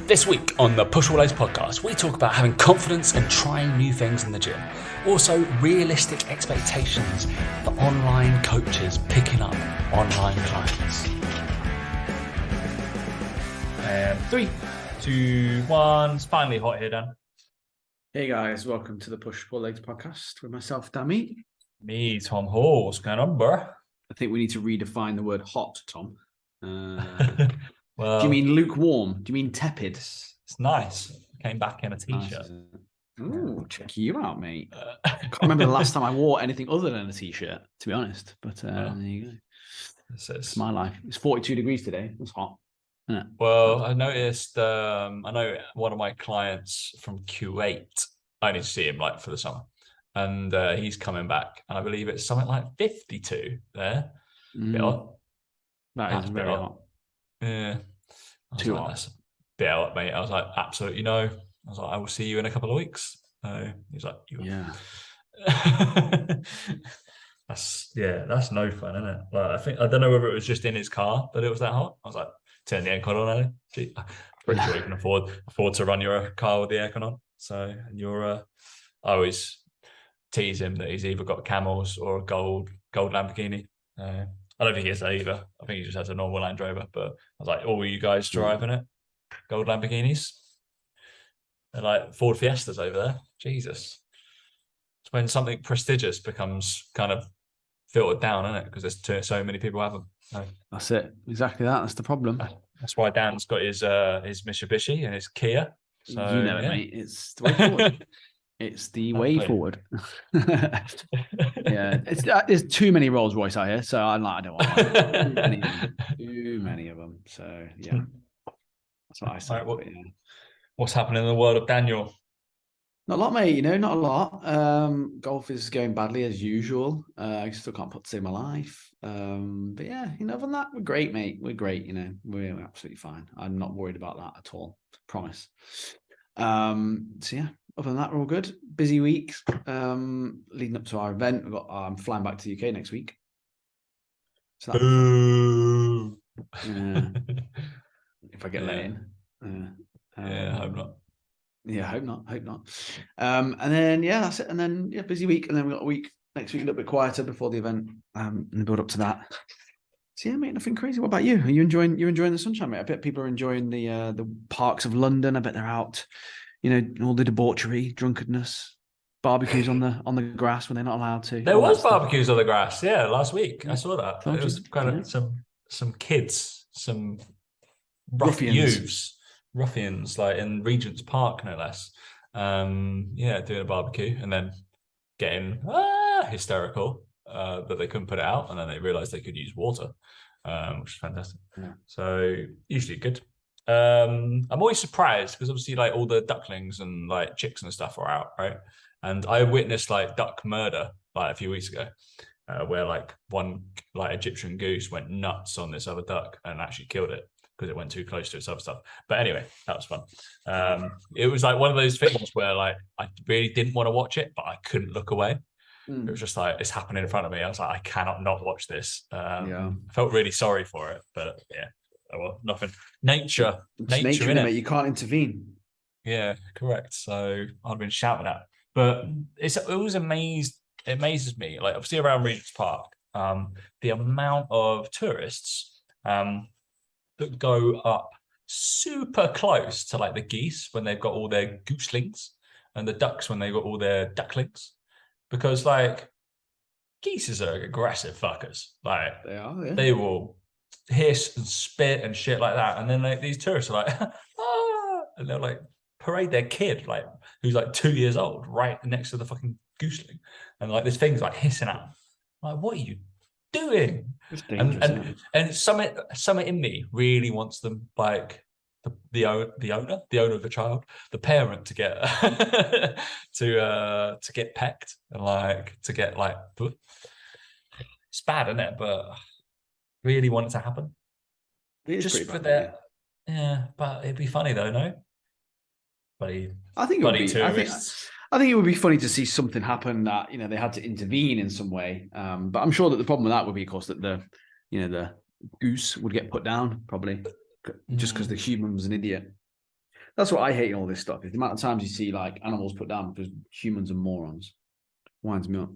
This week on the Push All Legs podcast, we talk about having confidence and trying new things in the gym. Also, realistic expectations for online coaches picking up online clients. And 3, 2, 1. It's finally hot here, Dan. Hey guys, welcome to the Push All Legs podcast with myself, Dammy. Me, Tom Hall. What's going on, bro? I think we need to redefine the word hot, Tom. Well, do you mean lukewarm? Do you mean tepid? It's nice. Came back in a t-shirt. Nice, ooh, check you out, mate. I can't remember the last time I wore anything other than a t-shirt, to be honest. But there you go. It's my life. It's 42 degrees today. It's hot. Isn't it? Well, I noticed. I know one of my clients from Kuwait. I need to see him for the summer, and he's coming back, and I believe it's something like 52 there. Bit hot. That is very hot. Yeah. Too hot. That's a bit hot, mate. I was like, absolutely no. I was like, I will see you in a couple of weeks. He's like, yeah. That's no fun, isn't it? I don't know whether it was just in his car that it was that hot. I was like, turn the aircon on, Ali. I'm pretty sure you can afford to run your car with the aircon on. So I always tease him that he's either got camels or a gold Lamborghini. I don't think he has that either. I think he just has a normal Land Rover. But I was like, "Oh, you guys driving it? Gold Lamborghinis?" They're like Ford Fiestas over there. Jesus. It's when something prestigious becomes kind of filtered down, isn't it? Because there's so many people have them. So, that's it. Exactly that. That's the problem. That's why Dan's got his Mitsubishi and his Kia. So, you know it, mate. It's the way forward. It's the way forward. Yeah, there's too many Rolls Royce out here, so I'm like, I don't want too many of them. So yeah, that's what I say. Right, what's happening in the world of Daniel? Not a lot, mate. Not a lot. Golf is going badly as usual. I still can't put to save my life. But yeah, other than that, we're great, mate. We're great. We're absolutely fine. I'm not worried about that at all. Promise. So yeah. Other than that, we're all good. Busy week leading up to our event. I'm flying back to the UK next week. So if I get let in. I hope not. Yeah, hope not. And then that's it. And then busy week. And then we've got a week next week, a little bit quieter before the event. And the build up to that. So yeah, mate, nothing crazy. What about you? Are you enjoying the sunshine, mate? I bet people are enjoying the parks of London. I bet they're out. All the debauchery, drunkenness, barbecues on the grass when they're not allowed to. There was barbecues on the grass, last week. I saw that. It was kind of some kids, some ruffians, like in Regent's Park, no less. Doing a barbecue and then getting hysterical that they couldn't put it out, and then they realised they could use water, which is fantastic. Yeah. So usually good. I'm always surprised because obviously all the ducklings and chicks and stuff are out, right? And I witnessed duck murder a few weeks ago, where one Egyptian goose went nuts on this other duck and actually killed it because it went too close to its other stuff. But anyway, that was fun. It was one of those things where I really didn't want to watch it, but I couldn't look away. It was just it's happening in front of me. I was like, I cannot not watch this. I felt really sorry for it, but yeah. Oh, well, nothing. Nature in it. Mate. You can't intervene. Yeah, correct. So I've been shouting at, but it amazes me. Obviously around Regent's Park, the amount of tourists that go up super close to the geese when they've got all their gooselings and the ducks when they've got all their ducklings, because geese are aggressive fuckers. They are. Yeah. They will hiss and spit and shit like that, and then these tourists are and they'll parade their kid who's 2 years old right next to the fucking gooseling, and this thing's hissing at them. What are you doing? And something in me really wants them the owner of the child, the parent, to get to get pecked and to get it's bad, isn't it? But really want it to happen. Just for that. Yeah, but it'd be funny though, no? I think it would be. I think it would be funny to see something happen that they had to intervene in some way. But I'm sure that the problem with that would be, of course, that the goose would get put down probably just because the human was an idiot. That's what I hate in all this stuff. Is the amount of times you see like animals put down because humans are morons. Winds me up.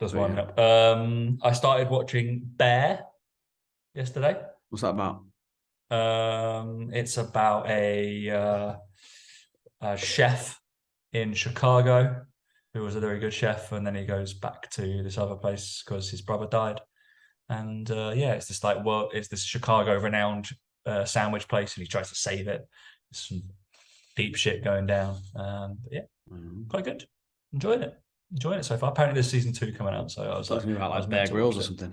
Does wind me up. I started watching Bear yesterday. What's that about? It's about a chef in Chicago who was a very good chef, and then he goes back to this other place because his brother died. And it's this it's this Chicago renowned sandwich place, and he tries to save it. There's some deep shit going down. Quite good. Enjoying it so far. Apparently there's season 2 coming out, so I was talking about like Bear Grylls or something.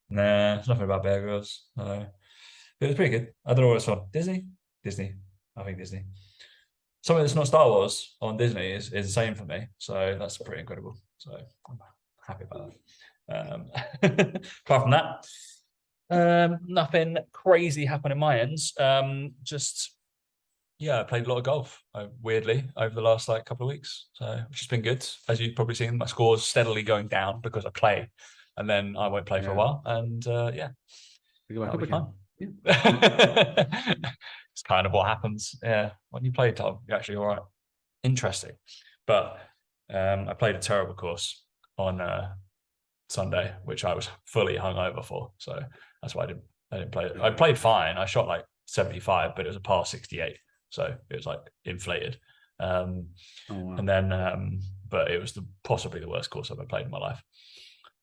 Nah, it's nothing about Bear Grylls. No. It was pretty good. I don't know what it's on. Disney. I think Disney. Something that's not Star Wars on Disney is insane for me. So that's pretty incredible. So I'm happy about that. Apart from that, nothing crazy happened in my ends. I played a lot of golf, weirdly, over the last couple of weeks. So which has been good. As you've probably seen, my score's steadily going down because I play, and then I won't play for a while. And that'll be fun. Yeah. It's kind of what happens. Yeah, when you play, Tom, you're actually all right. Interesting, but I played a terrible course on Sunday, which I was fully hungover for. So that's why I didn't play it. I played fine. I shot like 75, but it was a par 68, so it was like inflated. And then, but it was possibly the worst course I've ever played in my life.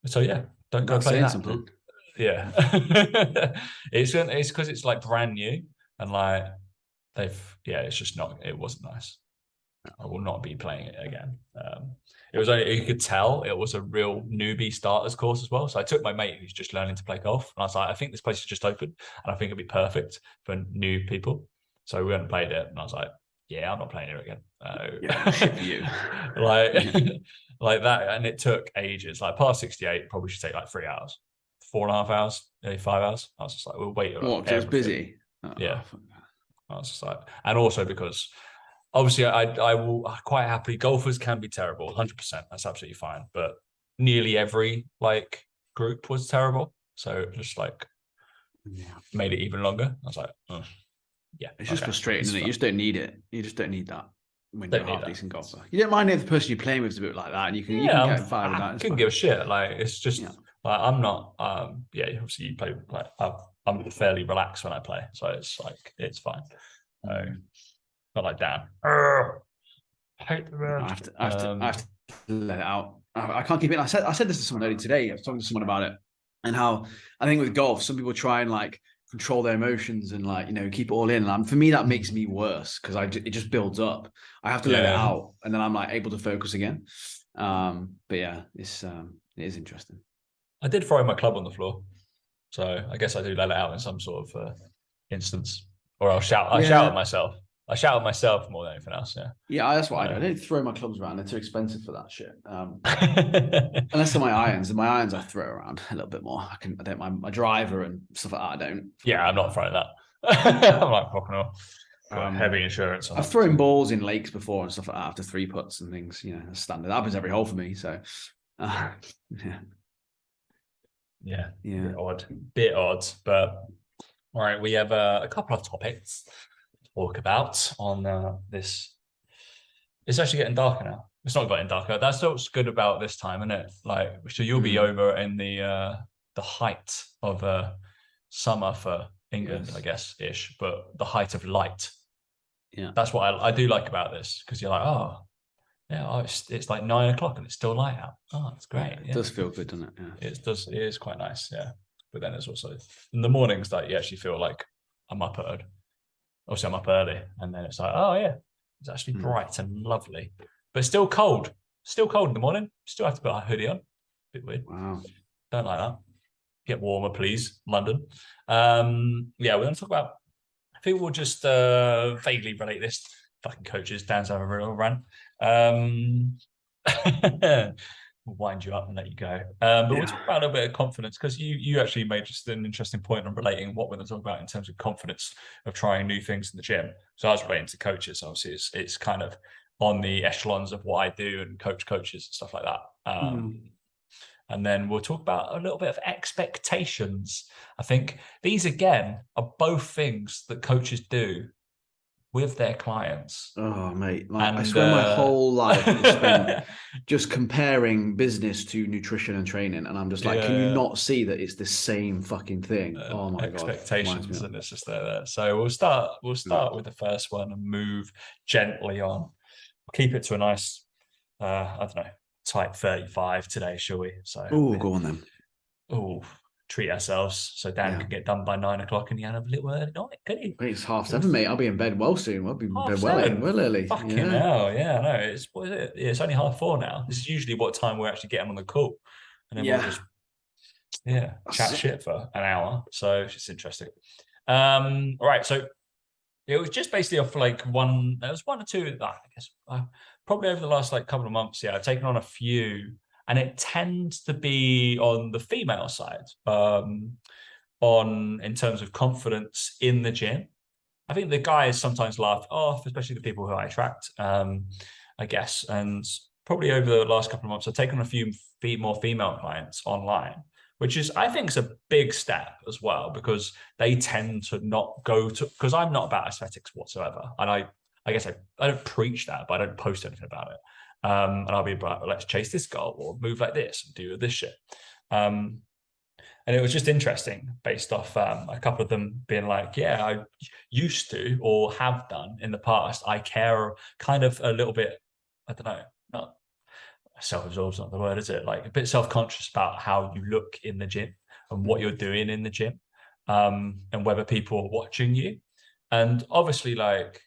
So yeah, don't go play that. Something. Yeah, it's because it's like brand new, and like it's just not. It wasn't nice. I will not be playing it again. It was only, you could tell it was a real newbie starters course as well. So I took my mate who's just learning to play golf, and I was like, I think this place is just open, and I think it'd be perfect for new people. So we went and played it, and I was like, yeah, I'm not playing it again. Shit for you. Like that, and it took ages. Like par 68 probably should take like 3 hours. 4.5 hours, maybe 5 hours. I was just like, we'll wait. What? Because it was busy. Yeah. I was just like, and also because obviously I will quite happily. Golfers can be terrible, 100%. That's absolutely fine. But nearly every group was terrible, so it just made it even longer. I was like, it's just frustrating, isn't it? You just don't need it. You just don't need that. When you're a half decent golfer, you don't mind if the person you're playing with is a bit like that, and you can get fired with that. I couldn't give a shit. Like it's just I'm not. Obviously you play I'm fairly relaxed when I play, so it's fine. Not like Dan. I hate the road. I have to let it out. I can't keep it. I said this to someone earlier today. I was talking to someone about it, and how I think with golf, some people try and control their emotions and keep it all in. And for me, that makes me worse because it just builds up. I have to let it out, and then I'm able to focus again. But yeah, it is interesting. I did throw my club on the floor, so I guess I do let it out in some sort of instance, or I'll shout. I shout at myself. I shout at myself more than anything else. Yeah, that's what I do. I don't throw my clubs around. They're too expensive for that shit. Unless they're my irons. And my irons, I throw around a little bit more. I don't mind my driver and stuff like that. I don't. Yeah, I'm not throwing that. I'm like fucking off. Heavy insurance. I've thrown balls in lakes before and stuff like that after 3 putts and things. That's standard. That happens every hole for me. So, yeah. Bit odd, but all right. We have a couple of topics talk about on this. It's actually getting darker now. It's not getting darker. That's what's good about this time, isn't it? So you'll be over in the height of summer for England, I guess, ish, but the height of light. Yeah, that's what I do like about this, because you're like, it's like 9 o'clock and it's still light out. Oh, it's great. It does feel good, doesn't it? Yeah. It does. It is quite nice. Yeah, but then it's also in the mornings that you actually feel like I'm up at. Obviously, I'm up early, and then it's like, oh yeah, it's actually bright and lovely, but still cold. Still cold in the morning. Still have to put a hoodie on. Bit weird. Wow. Don't like that. Get warmer, please, London. We're going to talk about. I think we'll just vaguely relate this. Fucking coaches. Dan's having a real run. We'll wind you up and let you go. But we'll talk about a little bit of confidence, because you actually made just an interesting point on relating what we're going to talk about in terms of confidence of trying new things in the gym. So I was relating to coaches. Obviously, it's kind of on the echelons of what I do and coaches and stuff like that. And then we'll talk about a little bit of expectations. I think these, again, are both things that coaches do with their clients. Oh, mate, like I swear my whole life is spent just comparing business to nutrition and training. And I'm just like, can you not see that it's the same fucking thing? Oh my God. Expectations, and it's just there. So we'll start with the first one and move gently on. Keep it to a nice, I don't know, type 35 today, shall we? So go on then. Treat ourselves so Dan can get done by 9 o'clock and you have a little early night, can you? It's 7:30, mate. I'll be in bed well soon. I'll be in bed well early. Fucking hell, yeah. No, it's what is it? It's only 4:30 now. This is usually what time we're actually getting on the call, and then we'll just chat shit for an hour. So it's just interesting. All right, so it was just basically off like one. There was one or two. I guess probably over the last like couple of months. Yeah, I've taken on a few. And it tends to be on the female side, in terms of confidence in the gym. I think the guys sometimes laugh off, especially the people who I attract, I guess. And probably over the last couple of months, I've taken a few more female clients online, which is, I think, is a big step as well, because they tend to not go to, because I'm not about aesthetics whatsoever. And I guess I don't preach that, but I don't post anything about it. And I'll be like, let's chase this goal or move like this and do this shit. And it was just interesting based off a couple of them being like, yeah, I used to or have done in the past. I care kind of a little bit, I don't know, not self-absorbed, not the word, is it? Like a bit self-conscious about how you look in the gym and what you're doing in the gym, and whether people are watching you. And obviously, like,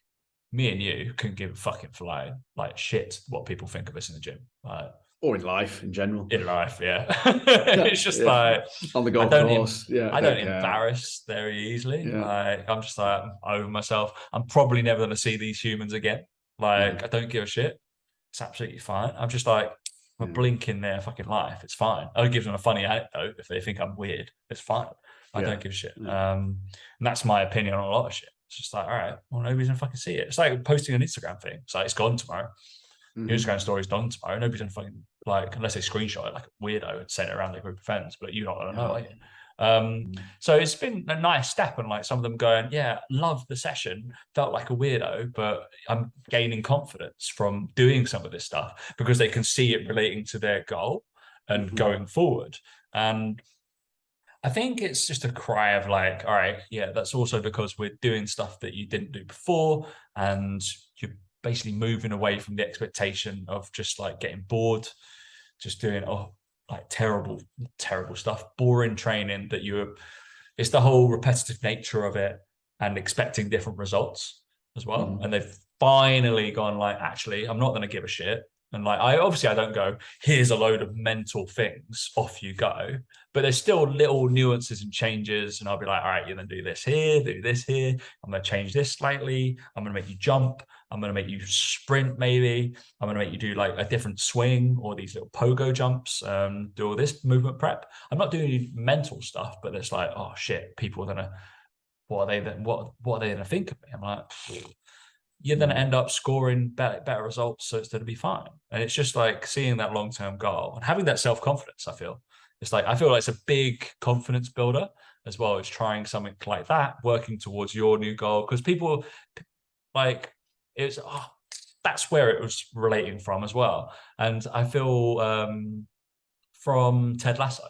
me and you can give a fucking flying like shit what people think of us in the gym, or in life in general. In life, yeah. It's just like on the golf course. I don't embarrass very easily. Like I'm just like, I'm over myself. I'm probably never going to see these humans again. Like I don't give a shit. It's absolutely fine. I'm just like a blink in their fucking life. It's fine. I'll give them a funny anecdote if they think I'm weird. It's fine. I don't give a shit. And that's my opinion on a lot of shit. It's just like, all right, well, nobody's gonna fucking see it. It's like posting an Instagram thing. It's like, it's gone tomorrow. Your Instagram story's done tomorrow. Nobody's gonna fucking, like, unless they screenshot it like a weirdo and send it around their group of friends, but you're not gonna know, are you? So it's been a nice step, and like some of them going, yeah, love the session, felt like a weirdo, but I'm gaining confidence from doing some of this stuff because they can see it relating to their goal and going forward. And I think it's just a cry of like, all right, yeah, that's also because we're doing stuff that you didn't do before, and you're basically moving away from the expectation of just like getting bored, just doing like terrible stuff, boring training that it's the whole repetitive nature of it and expecting different results as well. And they've finally gone like, actually, I'm not going to give a shit. And like, I don't go, here's a load of mental things, off you go. But there's still little nuances and changes. And I'll be like, all right, you're going to do this here, do this here. I'm going to change this slightly. I'm going to make you jump. I'm going to make you sprint, maybe. I'm going to make you do like a different swing or these little pogo jumps, do all this movement prep. I'm not doing mental stuff, but it's like, oh shit, people are going to, what are they going to think of me? I'm like, you're going to end up scoring better results, so it's going to be fine. And it's just like seeing that long-term goal and having that self-confidence. I feel like it's a big confidence builder as well as trying something like that, working towards your new goal. Because people like that's where it was relating from as well. And I feel from Ted Lasso.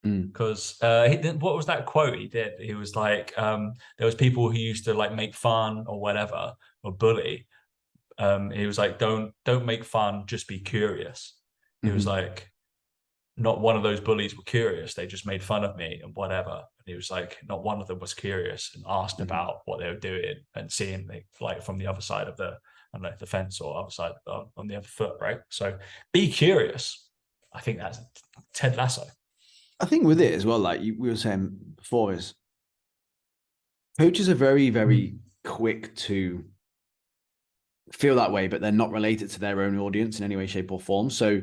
Because what was that quote he did? He was like, there was people who used to like make fun or whatever or bully. He was like, don't make fun, just be curious. He was like, not one of those bullies were curious. They just made fun of me and whatever. And he was like, not one of them was curious and asked about what they were doing and seeing like from the other side of the fence or other side on the other foot, right? So be curious. I think that's Ted Lasso. I think with it as well, like we were saying before, is coaches are very, very quick to feel that way, but they're not related to their own audience in any way, shape, or form. So,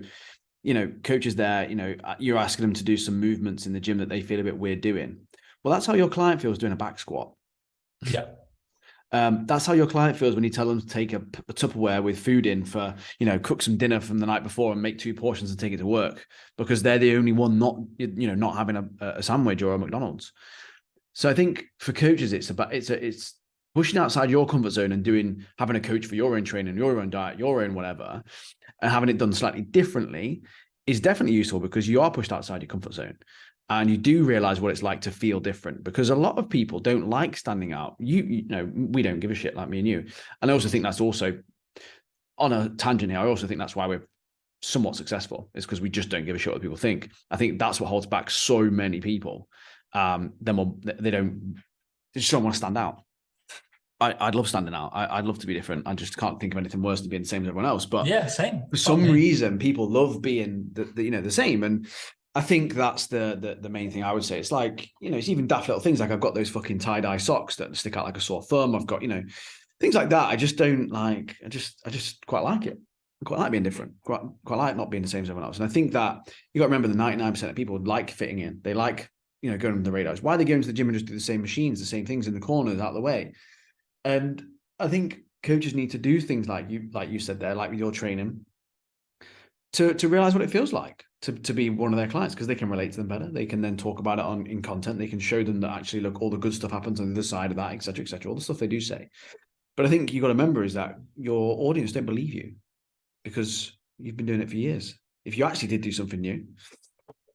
coaches there, you're asking them to do some movements in the gym that they feel a bit weird doing. Well, that's how your client feels doing a back squat. Yeah. That's how your client feels when you tell them to take a Tupperware with food in for, cook some dinner from the night before and make 2 portions and take it to work, because they're the only one not having a sandwich or a McDonald's. So I think for coaches, it's pushing outside your comfort zone and having a coach for your own training, your own diet, your own whatever, and having it done slightly differently is definitely useful, because you are pushed outside your comfort zone and you do realize what it's like to feel different, because a lot of people don't like standing out. You know, we don't give a shit, like me and you. And I also think that's also, on a tangent here, I also think that's why we're somewhat successful, is because we just don't give a shit what people think. I think that's what holds back so many people. They just don't want to stand out. I'd love standing out. I'd love to be different. I just can't think of anything worse than being the same as everyone else. But yeah, same. For some reason, people love being the same. And I think that's the main thing I would say. It's like, it's even daft little things. Like, I've got those fucking tie-dye socks that stick out like a sore thumb. I've got, things like that. I just don't like. I just quite like it. I quite like being different. Quite like not being the same as everyone else. And I think that you got to remember, the 99% of people like fitting in. They like, going under the radars. Why are they going to the gym and just do the same machines, the same things in the corners, out of the way? And I think coaches need to do things like you said there, like with your training, to realize what it feels like to be one of their clients, because they can relate to them better. They can then talk about it in content. They can show them that actually, look, all the good stuff happens on the other side of that, etc., all the stuff they do say. But I think you got to remember is that your audience don't believe you, because you've been doing it for years. If you actually did do something new,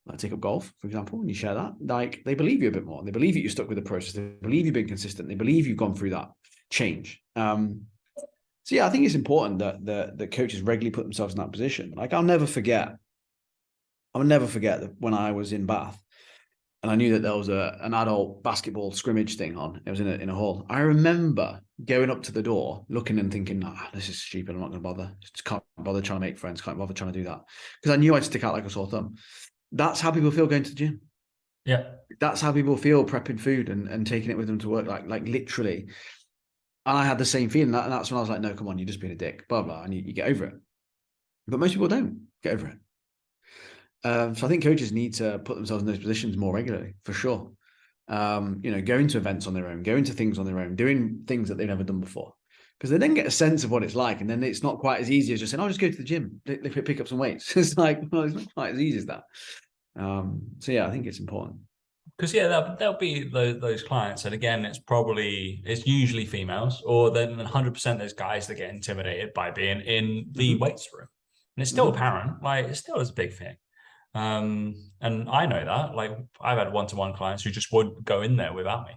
like take up golf, for example, and you share that, like, they believe you a bit more. They believe that you're stuck with the process. They believe you've been consistent. They believe you've gone through that change. So yeah, I think it's important that the coaches regularly put themselves in that position. Like, I'll never forget that when I was in Bath and I knew that there was an adult basketball scrimmage thing on. It was in a hall. I remember going up to the door, looking and thinking, this is stupid. I'm not going to bother. Just can't bother trying to make friends. Can't bother trying to do that, because I knew I'd stick out like a sore thumb. That's how people feel going to the gym. Yeah, that's how people feel prepping food and taking it with them to work. Like literally. And I had the same feeling, and that's when I was like, no, come on, you're just being a dick, blah, blah, and you get over it. But most people don't get over it. So I think coaches need to put themselves in those positions more regularly, for sure. Going to events on their own, going to things on their own, doing things that they've never done before. Because they then get a sense of what it's like, and then it's not quite as easy as just saying, just go to the gym, pick up some weights. It's like, well, it's not quite as easy as that. So yeah, I think it's important. Because there'll be those clients, and again, it's usually females, or then 100% there's guys that get intimidated by being in the weights room, and it's still apparent, like, it still is a big thing. And I know that, like, I've had one-to-one clients who just wouldn't go in there without me.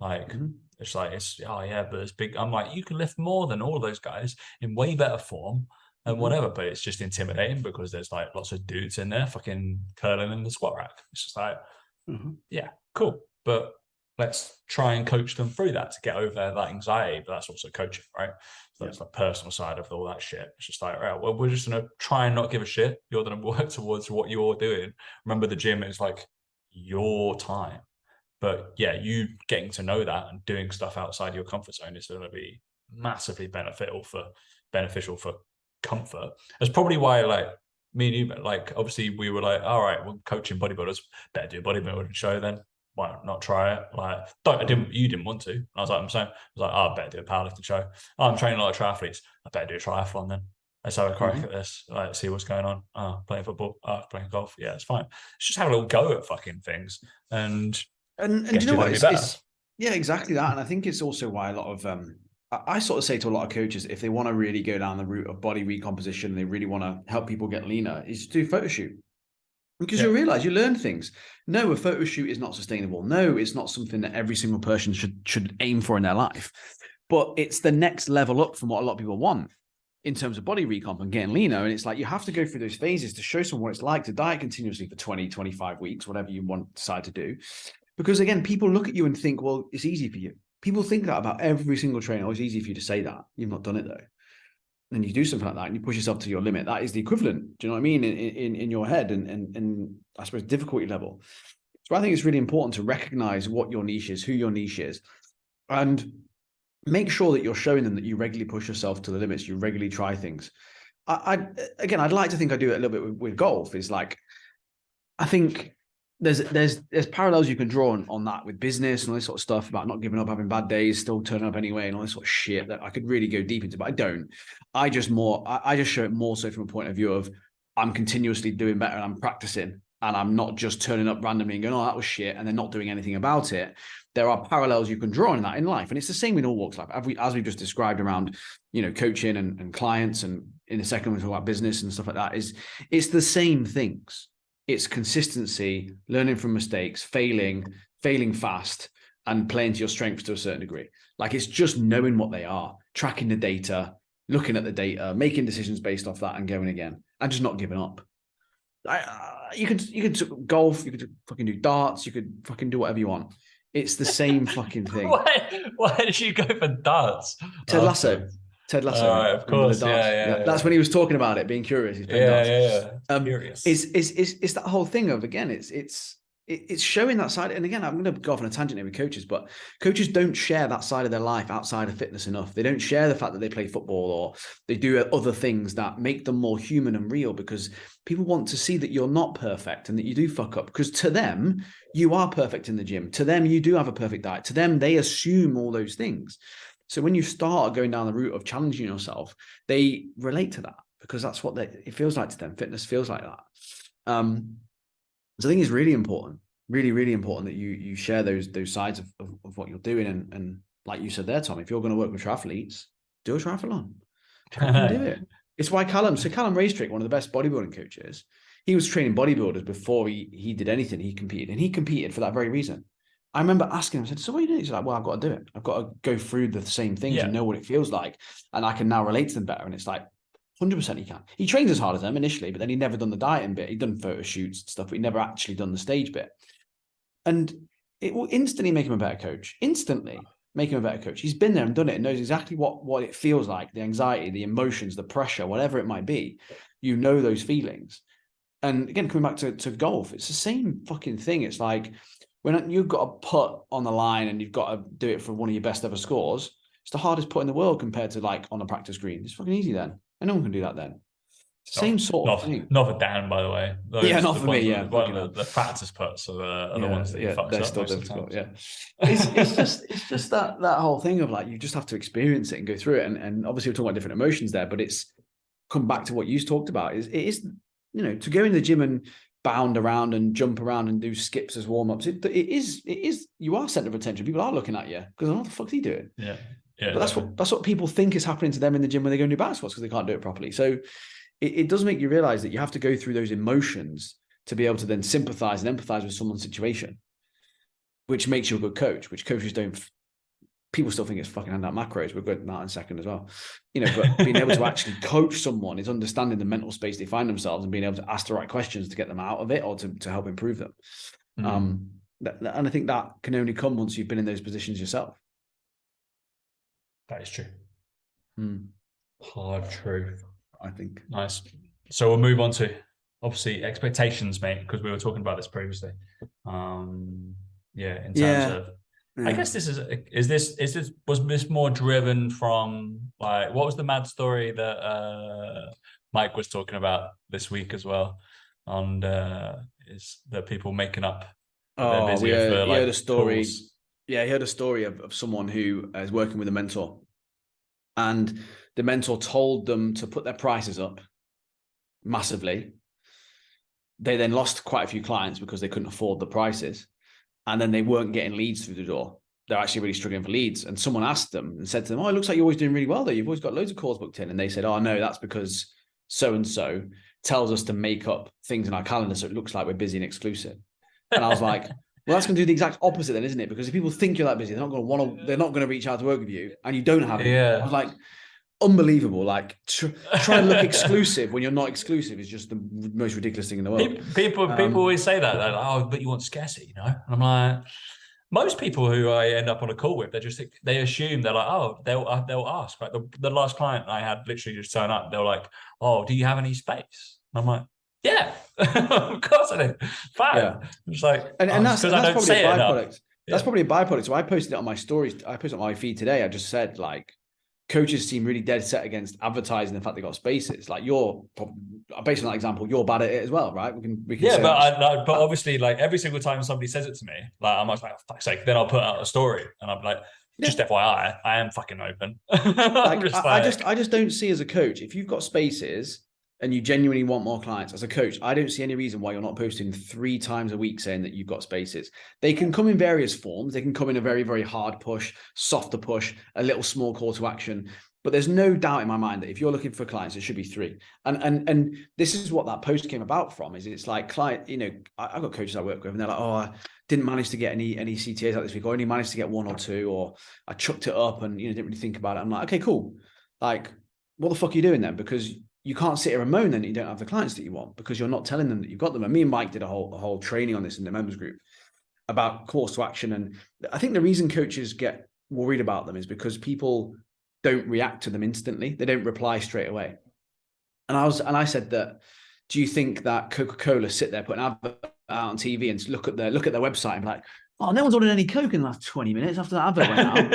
Like, it's like, but it's big. I'm like, you can lift more than all of those guys in way better form and whatever, but it's just intimidating because there's like lots of dudes in there fucking curling in the squat rack. It's just like, yeah, cool. But let's try and coach them through that to get over that anxiety. But that's also coaching, right? So that's the personal side of all that shit. It's just like, right, well, we're just going to try and not give a shit. You're going to work towards what you're doing. Remember, the gym is like your time. But yeah, you getting to know that and doing stuff outside your comfort zone is going to be massively beneficial for comfort. That's probably why, like, me and you, like, obviously we were like, all right, we're coaching bodybuilders, better do a bodybuilding show then. Why not try it? Like, you didn't want to. I was like, I was like, I better do a powerlifting show. I'm training a lot of triathletes. I better do a triathlon then. Let's have a crack at this. Like, see what's going on. Playing football. Playing golf. Yeah, it's fine. It's just have a little go at fucking things. And do you know what? It's yeah, exactly that. And I think it's also why a lot of I sort of say to a lot of coaches, if they want to really go down the route of body recomposition, they really want to help people get leaner, is to do a photo shoot. Because you'll realize, you learn things. No, a photo shoot is not sustainable. No, it's not something that every single person should aim for in their life. But it's the next level up from what a lot of people want in terms of body recomp and getting leaner. And it's like, you have to go through those phases to show someone what it's like to diet continuously for 20, 25 weeks, whatever you decide to do. Because again, people look at you and think, well, it's easy for you. People think that about every single trainer. Oh, it's easy for you to say that. You've not done it though. And you do something like that and you push yourself to your limit. That is the equivalent. Do you know what I mean? In your head and I suppose difficulty level. So I think it's really important to recognize what your niche is, who your niche is, and make sure that you're showing them that you regularly push yourself to the limits. You regularly try things. I'd like to think I do it a little bit with golf. Is like, I think there's parallels you can draw on that with business and all this sort of stuff about not giving up, having bad days, still turning up anyway, and all this sort of shit that I could really go deep into, but I don't. I just show it more so from a point of view of I'm continuously doing better and I'm practicing and I'm not just turning up randomly and going, oh, that was shit, and then not doing anything about it. There are parallels you can draw in that in life. And it's the same in all walks of life. As we've just described around, coaching and clients, and in a second we talk about business and stuff like that, it's the same things. It's consistency, learning from mistakes, failing fast, and playing to your strengths to a certain degree. Like, it's just knowing what they are, tracking the data, looking at the data, making decisions based off that, and going again, and just not giving up. You could golf, you could fucking do darts, you could fucking do whatever you want. It's the same fucking thing. Why did you go for darts? Ted Lasso. Of course. Yeah. That's when he was talking about it, being curious. He's playing darts. Curious. It's that whole thing of, again, it's showing that side. And again, I'm going to go off on a tangent here with coaches, but coaches don't share that side of their life outside of fitness enough. They don't share the fact that they play football, or they do other things that make them more human and real, because people want to see that you're not perfect and that you do fuck up, because to them, you are perfect in the gym. To them, you do have a perfect diet. To them, they assume all those things. So when you start going down the route of challenging yourself, they relate to that, because that's what it feels like to them. Fitness feels like that. So I think it's really important, really, really important that you share those sides of what you're doing. And like you said there, Tom, if you're going to work with triathletes, do a triathlon. Do it. It's why Callum Raystrick, one of the best bodybuilding coaches, he was training bodybuilders before he did anything. He competed, and he competed for that very reason. I remember asking him, I said, so what are you doing? He's like, well, I've got to do it. I've got to go through the same things and know what it feels like. And I can now relate to them better. And it's like, 100% he can. He trains as hard as them initially, but then he'd never done the dieting bit. He'd done photo shoots and stuff, but he'd never actually done the stage bit. And it will instantly make him a better coach. Instantly make him a better coach. He's been there and done it and knows exactly what it feels like, the anxiety, the emotions, the pressure, whatever it might be. You know those feelings. And again, coming back to golf, it's the same fucking thing. It's like when you've got a putt on the line and you've got to do it for one of your best ever scores, it's the hardest putt in the world compared to like on a practice green. It's fucking easy then. And no one can do that then. Same sort of thing. Not for Dan, by the way. Not for me. Yeah, the practice putts are the ones that you fuck up. Still difficult. Yeah, it's just that whole thing of like, you just have to experience it and go through it. And obviously we're talking about different emotions there, but it's come back to what you talked about. It is to go in the gym and bound around and jump around and do skips as warm ups. It is you are center of attention. People are looking at you because what the fuck is he doing? Yeah. But that's what people think is happening to them in the gym when they go and do back squats, because they can't do it properly. So it does make you realize that you have to go through those emotions to be able to then sympathize and empathize with someone's situation, which makes you a good coach, which coaches don't. People still think it's fucking hand out macros. We're good at that in a second as well. But being able to actually coach someone is understanding the mental space they find themselves and being able to ask the right questions to get them out of it or to help improve them. And I think that can only come once you've been in those positions yourself. That is true. Hard truth, I think. Nice. So we'll move on to obviously expectations, mate, because we were talking about this previously. In terms of, I guess was this more driven from like, what was the mad story that Mike was talking about this week as well? And is that people making up? Oh, we heard a story. Tools. Yeah, he heard a story of someone who is working with a mentor, and the mentor told them to put their prices up massively. They then lost quite a few clients because they couldn't afford the prices, and then they weren't getting leads through the door. They're actually really struggling for leads. And someone asked them and said to them, "Oh, it looks like you're always doing really well, though. You've always got loads of calls booked in." And they said, "Oh, no, that's because so-and-so tells us to make up things in our calendar so it looks like we're busy and exclusive." And I was like, well, that's going to do the exact opposite then, isn't it? Because if people think you're that busy, they're not going to reach out to work with you, and you don't have it. I was like, unbelievable. Like, trying to look exclusive when you're not exclusive is just the most ridiculous thing in the world. People always say that. They're like, "Oh, but you want scarcity," And I'm like, most people who I end up on a call with, they assume, they're like, "Oh, they'll ask." Like the last client I had literally just turn up. They're like, "Oh, do you have any space?" And I'm like, "Yeah, of course I do." Fine. Yeah. It's like, and that's probably a byproduct. That's probably a byproduct. So I posted it on my stories. I posted it on my feed today. I just said, like, coaches seem really dead set against advertising the fact they got spaces. Like, based on that example, you're bad at it as well, right? We can. Yeah, but obviously, like, every single time somebody says it to me, like, I'm like, "Oh, fuck's sake!" Then I'll put out a story, and I'm like, just FYI, I am fucking open. I just don't see as a coach, if you've got spaces and you genuinely want more clients, as a coach, I don't see any reason why you're not posting 3 times a week saying that you've got spaces. They can come in various forms. They can come in a very, very hard push, softer push, a little small call to action. But there's no doubt in my mind that if you're looking for clients, it should be 3. And this is what that post came about from. Is it's like client, you know, I've got coaches I work with, and they're like, oh, I didn't manage to get any CTAs out this week, or only managed to get 1 or 2, or I chucked it up and didn't really think about it. I'm like, okay, cool. Like, what the fuck are you doing then? Because you can't sit here and moan then that you don't have the clients that you want, because you're not telling them that you've got them. And me and Mike did a whole training on this in the members group about calls to action. And I think the reason coaches get worried about them is because people don't react to them instantly. They don't reply straight away. And I said that, do you think that Coca-Cola sit there putting advert out on TV and look at their website and be like, oh, no one's ordered any Coke in the last 20 minutes after that advert went out?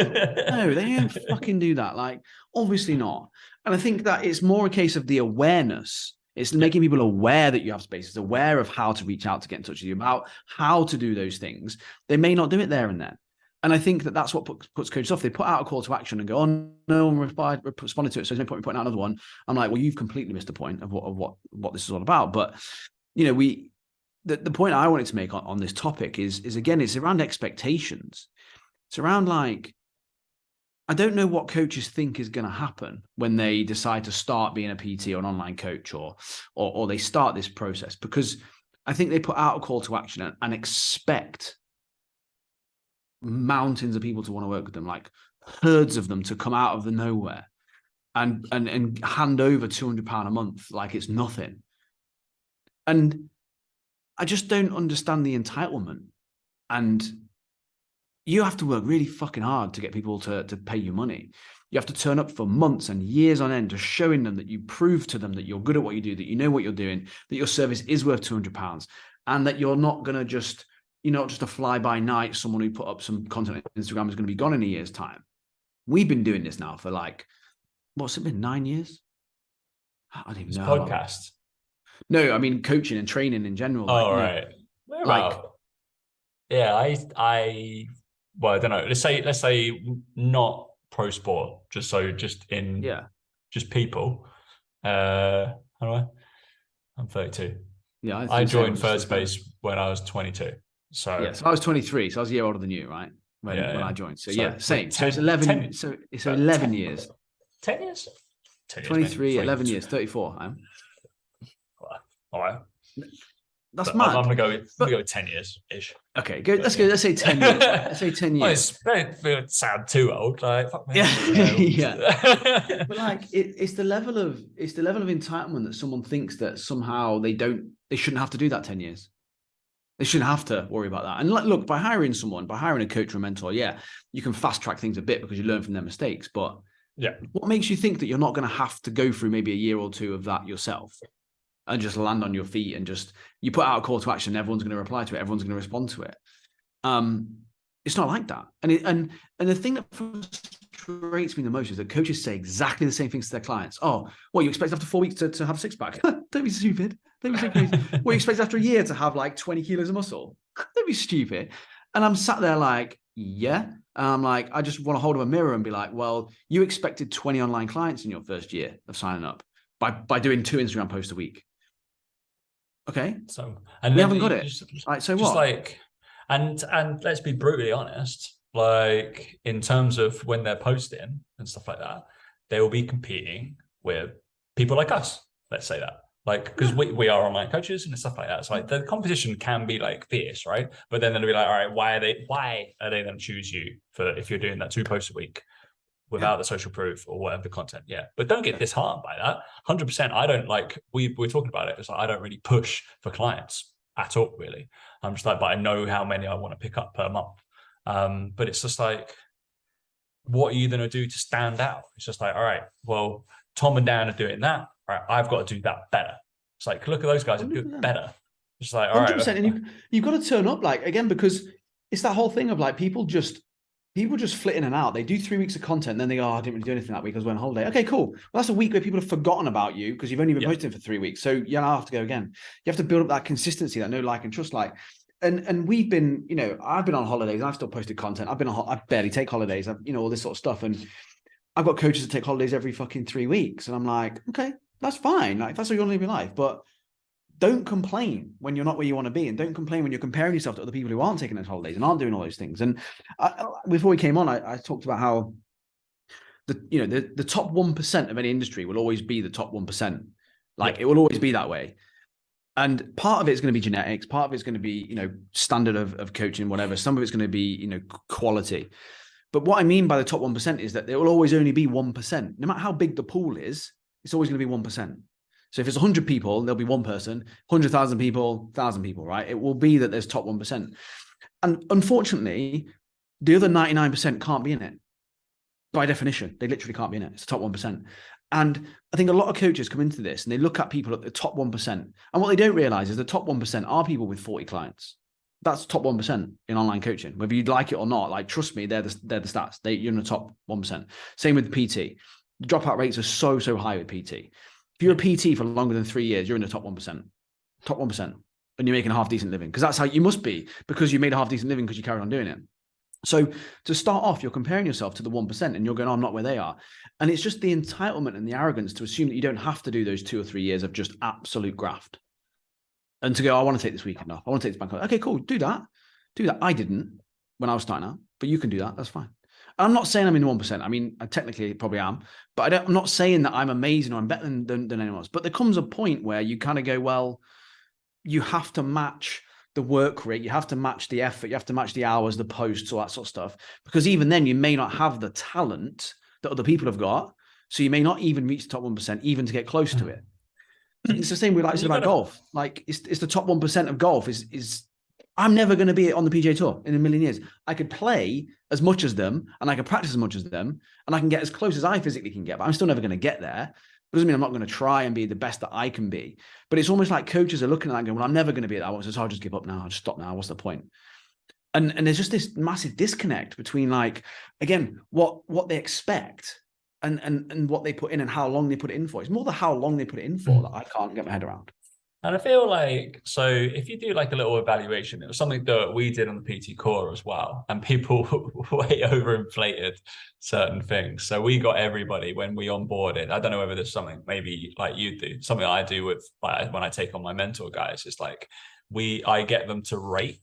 No, they don't fucking do that. Like, obviously not. And I think that it's more a case of the awareness. It's making people aware that you have spaces, aware of how to reach out to get in touch with you, about how to do those things. They may not do it there and then. And I think that that's what puts coaches off. They put out a call to action and go, oh, no one responded to it, so there's no point in putting out another one. I'm like, well, you've completely missed the point of what this is all about. But, the point I wanted to make on this topic is again, it's around expectations. It's around, like, I don't know what coaches think is going to happen when they decide to start being a PT or an online coach, or they start this process, because I think they put out a call to action and expect mountains of people to want to work with them, like herds of them to come out of the nowhere and hand over £200 a month like it's nothing. And I just don't understand the entitlement. And you have to work really fucking hard to get people to pay you money. You have to turn up for months and years on end, just showing them that you prove to them that you're good at what you do, that you know what you're doing, that your service is worth £200, and that you're not going to just, just a fly-by-night, someone who put up some content on Instagram is going to be gone in a year's time. We've been doing this now for, like, what's it been, 9 years? I don't even know. Podcast. No, I mean coaching and training in general. Oh, right. Yeah, well, I don't know. Let's say not pro sport, just people. How do I? I'm 32. Yeah, I joined Third Space when I was 22. So I was 23, so I was a year older than you, right? When I joined. So same. 10, so it's 11. So it's 11 years. 10 years. 23, 11 years, 34. All right. That's mad. I'm gonna go 10 years ish. Okay, go. Let's say 10 years. Let's say 10 years. Well, it sound too old. Like, fuck me. Yeah. But like, it's the level of entitlement that someone thinks that somehow they shouldn't have to do that 10 years. They shouldn't have to worry about that. And look, by hiring a coach or a mentor, you can fast track things a bit because you learn from their mistakes. But what makes you think that you're not going to have to go through maybe a year or two of that yourself and just land on your feet and just, you put out a call to action, everyone's going to reply to it, everyone's going to respond to it. It's not like that. And the thing that frustrates me the most is that coaches say exactly the same things to their clients. Oh, what, you expect after 4 weeks to have a six-pack? Don't be stupid. Don't be so crazy. What, you expect after a year to have like 20 kilos of muscle? Don't be stupid. And I'm sat there like, yeah. And I'm like, I just want to hold up a mirror and be like, well, you expected 20 online clients in your first year of signing up by doing 2 Instagram posts a week. Okay. So, and we haven't got it. So what? Like, and let's be brutally honest, like, in terms of when they're posting and stuff like that, they will be competing with people like us. Let's say that. Like, because we are online coaches and stuff like that. So like the competition can be like fierce, right? But then they'll be like, all right, why are they going to choose you for if you're doing that 2 posts a week without the social proof or whatever the content? Yeah. But don't get disheartened by that. 100%. I don't like, we're talking about it. It's like, I don't really push for clients at all, really. I'm just like, but I know how many I want to pick up per month. But it's just like, what are you going to do to stand out? It's just like, all right, well, Tom and Dan are doing that. Right, I've got to do that better. It's like, look at those guys and do it better. It's like, all 100%, right. And you've got to turn up, like, again, because it's that whole thing of like people just flit in and out. They do 3 weeks of content, and then they go, oh, I didn't really do anything that week. I was on holiday. Okay, cool. Well, that's a week where people have forgotten about you because you've only been posting for 3 weeks. So I'll have to go again. You have to build up that consistency, that know, like, and trust. Like, and we've been, I've been on holidays. I've still posted content. I barely take holidays. All this sort of stuff. And I've got coaches that take holidays every fucking 3 weeks. And I'm like, okay, That's fine. Like, that's how you want to live your life. But don't complain when you're not where you want to be, and don't complain when you're comparing yourself to other people who aren't taking those holidays and aren't doing all those things. And before we came on, I talked about how the top 1% of any industry will always be the top 1%. Like, it will always be that way. And part of it's going to be genetics, part of it's going to be, standard of coaching, whatever. Some of it's going to be, quality. But what I mean by the top 1% is that there will always only be 1%. No matter how big the pool is, it's always going to be 1%. So if it's 100 people, there'll be one person, 100,000 people, 1,000 people, right? It will be that there's top 1%. And unfortunately, the other 99% can't be in it. By definition, they literally can't be in it. It's the top 1%. And I think a lot of coaches come into this and they look at people at the top 1%. And what they don't realize is the top 1% are people with 40 clients. That's top 1% in online coaching. Whether you'd like it or not, like, trust me, they're the stats. You're in the top 1%. Same with PT. The dropout rates are so high with PT. If you're a PT for longer than 3 years, you're in the top 1%. Top 1%. And you're making a half decent living. Because that's how you must be, because you made a half decent living because you carried on doing it. So to start off, you're comparing yourself to the 1% and you're going, oh, I'm not where they are. And it's just the entitlement and the arrogance to assume that you don't have to do those 2 or 3 years of just absolute graft. And to go, I want to take this weekend off. I want to take this bank holiday. Okay, cool. Do that. I didn't when I was starting out, but you can do that. That's fine. And I'm not saying I'm in the 1%. I mean, I technically probably am, but I'm not saying that I'm amazing or I'm better than anyone else. But there comes a point where you kind of go, well, you have to match the work rate, you have to match the effort, you have to match the hours, the posts, all that sort of stuff. Because even then, you may not have the talent that other people have got. So you may not even reach the top 1%, even to get close to it. It's the same with about golf. Like, it's the top 1% of golf is I'm never going to be on the PGA Tour in a million years. I could play as much as them and I can practice as much as them and I can get as close as I physically can get, but I'm still never going to get there. It doesn't mean I'm not going to try and be the best that I can be. But it's almost like coaches are looking at that and going, well, I'm never going to be at that. So I'll just give up now. I'll just stop now. What's the point? And there's just this massive disconnect between, like, again, what they expect and what they put in and how long they put it in for. It's more the how long they put it in for that I can't get my head around. And I feel like, so if you do like a little evaluation, it was something that we did on the PT core as well. And people way overinflated certain things. So we got everybody when we onboarded. I don't know whether there's something maybe like you do, something I do with, like, when I take on my mentor guys, it's like I get them to rate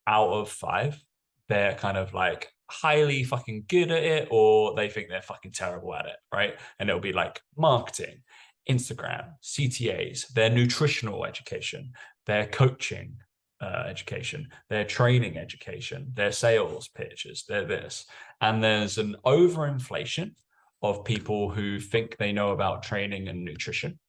out of 5. They're kind of like highly fucking good at it, or they think they're fucking terrible at it, right? And it'll be like marketing, Instagram, CTAs, their nutritional education, their coaching education, their training education, their sales pitches, their this. And there's an overinflation of people who think they know about training and nutrition.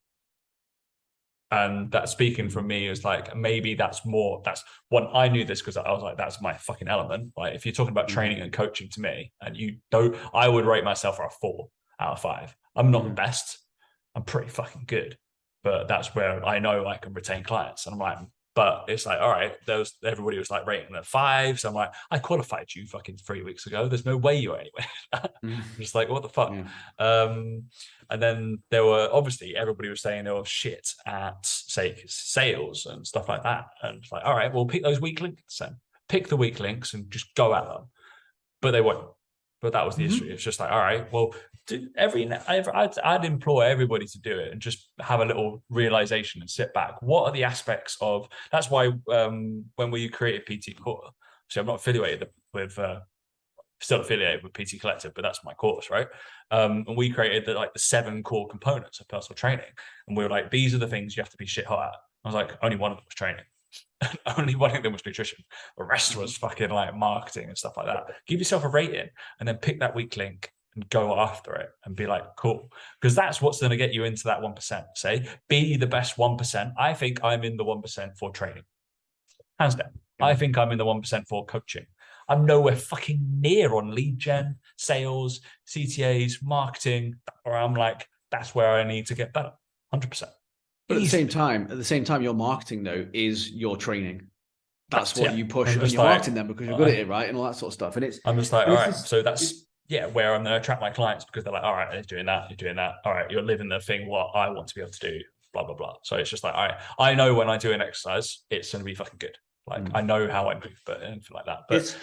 And that, speaking from me, is like, maybe that's when I knew this, because I was like, that's my fucking element. Like, if you're talking about training and coaching to me, and you don't, I would rate myself a 4 out of 5. I'm not the best. I'm pretty fucking good, but that's where I know I can retain clients. And I'm like, but it's like, all right, everybody was like rating at 5. So I'm like, I qualified you fucking 3 weeks ago. There's no way you're anywhere. I'm just like, what the fuck? Yeah. And then there were, obviously, everybody was saying they were shit at, say, sales and stuff like that. And it's like, all right, well, pick those weak links then. Pick the weak links and just go at them. But they won't. But that was the issue. It's just like, all right, well, I'd implore everybody to do it and just have a little realization and sit back. What are the aspects of? That's why when we created PT Core, so I'm not affiliated with, still affiliated with PT Collective, but that's my course, right? And we created the 7 core components of personal training, and we were like, these are the things you have to be shit hot at. I was like, only one of them was training. Only one of them was nutrition. The rest was fucking like marketing and stuff like that. Give yourself a rating and then pick that weak link and go after it and be like, cool. Because that's what's going to get you into that 1%. Say, be the best 1%. I think I'm in the 1% for training. Hands down. I think I'm in the 1% for coaching. I'm nowhere fucking near on lead gen, sales, CTAs, marketing, or I'm like, that's where I need to get better. 100%. But at the same time, your marketing, though, is your training. That's what you push on your marketing then, because you're good at it, right? And all that sort of stuff. And I'm just like, all right, so that's where I'm going to attract my clients, because they're like, all right, you're doing that. All right, you're living the thing what I want to be able to do, blah, blah, blah. So it's just like, all right, I know when I do an exercise, it's going to be fucking good. Like, I know how I move, but anything like that. But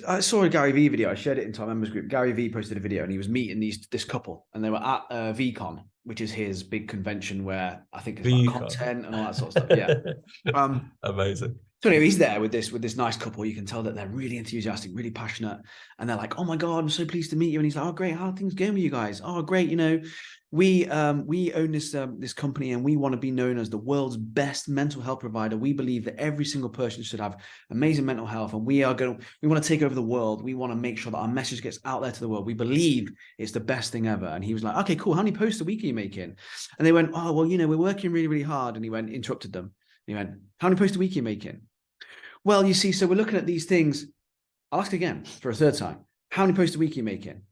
I saw a Gary Vee video. I shared it into our members group. Gary Vee posted a video and he was meeting this couple, and they were at VCon, which is his big convention where I think it's like content and all that sort of stuff. Yeah. Amazing. So anyway, he's there with this nice couple. You can tell that they're really enthusiastic, really passionate. And they're like, "Oh my God, I'm so pleased to meet you." And he's like, "Oh, great. How are things going with you guys?" "Oh, great. We own this company and we want to be known as the world's best mental health provider. We believe that every single person should have amazing mental health, and we want to take over the world. We want to make sure that our message gets out there to the world. We believe it's the best thing ever." And he was like, "Okay, cool. How many posts a week are you making?" And they went, "Oh, well, we're working really, really hard." And he interrupted them. He went, "How many posts a week are you making?" "Well, you see, so we're looking at these things." I'll ask again for a third time. "How many posts a week are you making?"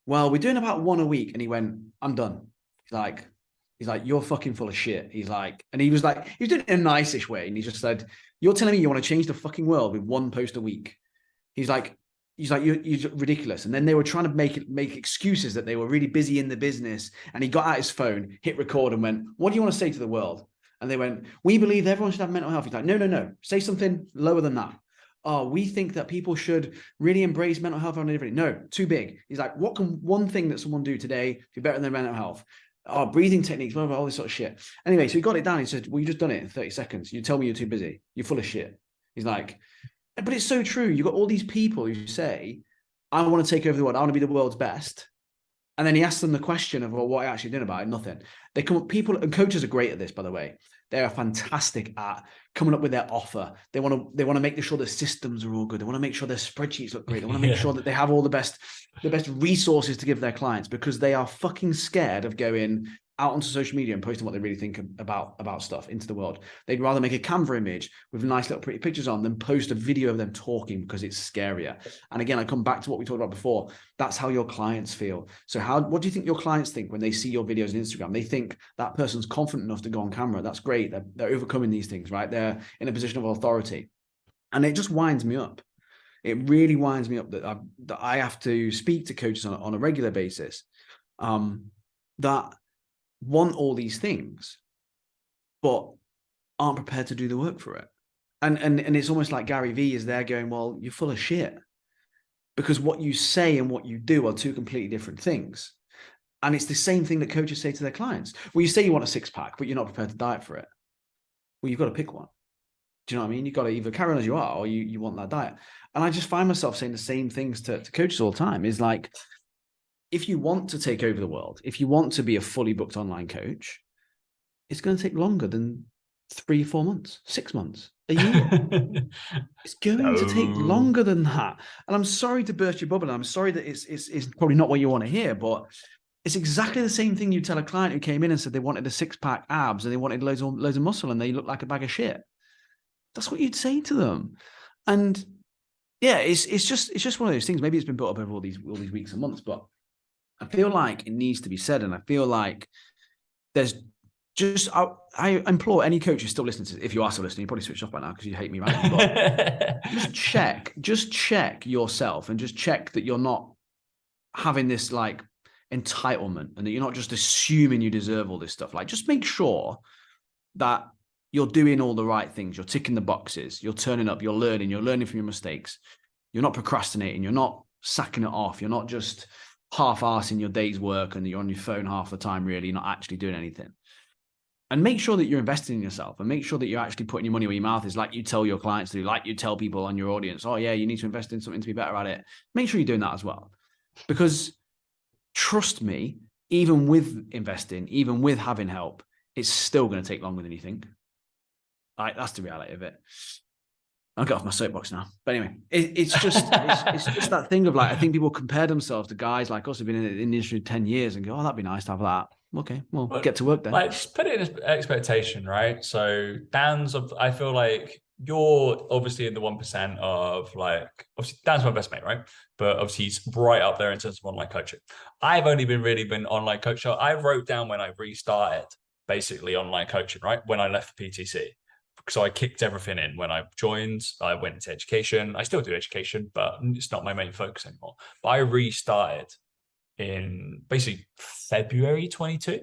"Well, we're doing about one a week." And he went, "I'm done." He's like, "You're fucking full of shit." He's like, and he was doing it in a nice-ish way. And he just said, "You're telling me you want to change the fucking world with one post a week?" He's like, you're ridiculous. And then they were trying to make excuses that they were really busy in the business. And he got out his phone, hit record, and went, "What do you want to say to the world?" And they went, "We believe everyone should have mental health." He's like, No. Say something lower than that. "Oh, we think that people should really embrace mental health on everything." "No, too big." He's like, "What can one thing that someone do today to be better than their mental health?" "Oh, breathing techniques, blah, blah, all this sort of shit." Anyway, so he got it down. He said, "Well, you just done it in 30 seconds. You tell me you're too busy. You're full of shit." He's like, "But it's so true. You've got all these people who say, I want to take over the world. I want to be the world's best." And then he asked them the question of, "Well, what are you actually doing about it?" Nothing. They come up, people, and coaches are great at this, by the way. They are fantastic at coming up with their offer. They want to make sure the systems are all good. They want to make sure their spreadsheets look great. They want to make sure that they have all the best resources to give their clients, because they are fucking scared of going out onto social media and posting what they really think about stuff into the world. They'd rather make a Canva image with nice little pretty pictures on than post a video of them talking, because it's scarier. And again, I come back to what we talked about before. That's how your clients feel. So what do you think your clients think when they see your videos on Instagram? They think that person's confident enough to go on camera. That's great. They're overcoming these things, right? They're in a position of authority. And it just winds me up. It really winds me up that I have to speak to coaches on a regular basis that want all these things, but aren't prepared to do the work for it. And it's almost like Gary Vee is there going, "Well, you're full of shit," because what you say and what you do are two completely different things. And it's the same thing that coaches say to their clients. Well, you say you want a six-pack, but you're not prepared to diet for it. Well, you've got to pick one. Do you know what I mean? You've got to either carry on as you are, or you want that diet. And I just find myself saying the same things to coaches all the time. Is like, if you want to take over the world, if you want to be a fully booked online coach, it's going to take longer than 3-4 months, 6 months, a year. It's going to take longer than that. And I'm sorry to burst your bubble. And I'm sorry that it's probably not what you want to hear, but it's exactly the same thing you tell a client who came in and said they wanted a six-pack abs and they wanted loads of muscle and they look like a bag of shit. That's what you'd say to them. And yeah, it's just one of those things. Maybe it's been built up over all these weeks and months, but I feel like it needs to be said. And I feel like there's just, I implore any coach who's still listening to this, if you are still listening, you probably switched off by now because you hate me ranting, but just check yourself and just check that you're not having this like entitlement and that you're not just assuming you deserve all this stuff. Like, just make sure that you're doing all the right things. You're ticking the boxes. You're turning up. You're learning from your mistakes. You're not procrastinating. You're not sacking it off. You're not just half-arsing your day's work and you're on your phone half the time, really. You're not actually doing anything. And make sure that you're investing in yourself and make sure that you're actually putting your money where your mouth is, like you tell your clients to do, like you tell people on your audience, "Oh yeah, you need to invest in something to be better at it." Make sure you're doing that as well. Because trust me, even with investing, even with having help, it's still going to take longer than you think. Like, that's the reality of it. I'll get off my soapbox now. But anyway, it's just that thing of like, I think people compare themselves to guys like us who've been in the industry 10 years and go, "Oh, that'd be nice to have that." Okay, well, get to work then. Like, just put it in expectation, right? So I feel like you're obviously in the 1% of, like, obviously Dan's my best mate, right? But obviously he's right up there in terms of online coaching. I've only been online coach. So I wrote down when I restarted basically online coaching, right? When I left PTC. So I kicked everything in when I joined. I went into education. I still do education, but it's not my main focus anymore. But I restarted in basically February 22.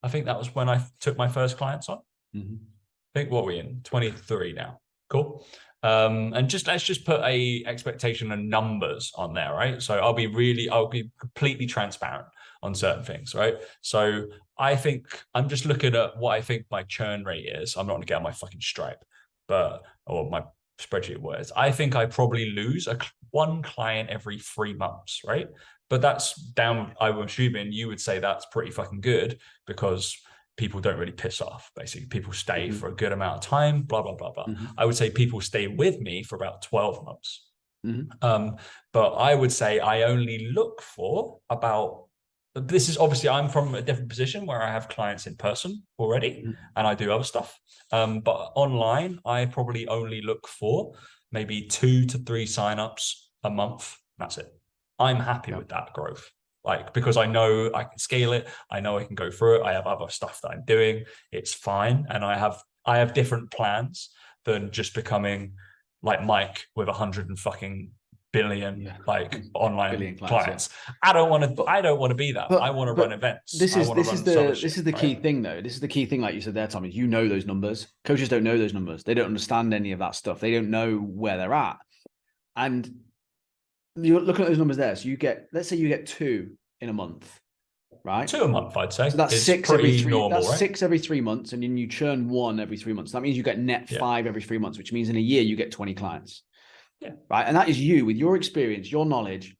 I think that was when I took my first clients on. Mm-hmm. I think, what are we in? 23 now. Cool. And let's just put a expectation and numbers on there, right? So I'll be completely transparent on certain things, right? So I think I'm just looking at what I think my churn rate is. I'm not going to get on my fucking Stripe, or my spreadsheet words. I think I probably lose one client every 3 months, right? But that's down. I'm assuming you would say that's pretty fucking good because people don't really piss off. Basically, people stay for a good amount of time, blah, blah, blah, blah. I would say people stay with me for about 12 months. But I would say I only look for about, this is obviously, I'm from a different position where I have clients in person already and I do other stuff. But online, I probably only look for maybe 2 to 3 signups a month. That's it. I'm happy with that growth. Like, because I know I can scale it. I know I can go through it. I have other stuff that I'm doing. It's fine. And I have different plans than just becoming like Mike with 100 and fucking billion like online clients. I don't want to be that. I want to run events. This is the key thing though. This is the key thing, like you said there, Tom, is you know those numbers. Coaches don't know those numbers. They don't understand any of that stuff. They don't know where they're at. And you're looking at those numbers there. So let's say you get 2 in a month, right? 2 a month, I'd say. So that's it's 6 every 3. normal, that's right? 6 every 3 months, and then you churn 1 every 3 months. That means you get net 5 every 3 months, which means in a year you get 20 clients. Yeah. Right. And that is you with your experience, your knowledge,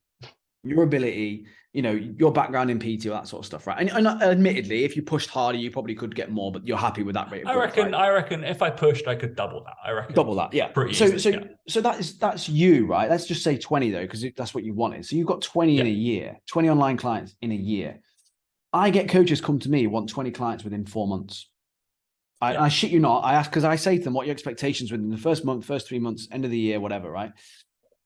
your ability, your background in PT, all that sort of stuff, right? And admittedly, if you pushed harder, you probably could get more, but you're happy with that rate of growth, I reckon if I pushed, I could double that. I reckon double that, yeah. Pretty easily, so that's you, right? Let's just say 20 though, because that's what you wanted. So you've got 20 in a year, 20 online clients in a year. I get coaches come to me, want 20 clients within 4 months. I shit you not. I ask, because I say to them, what are your expectations within the first month, first 3 months, end of the year, whatever, right?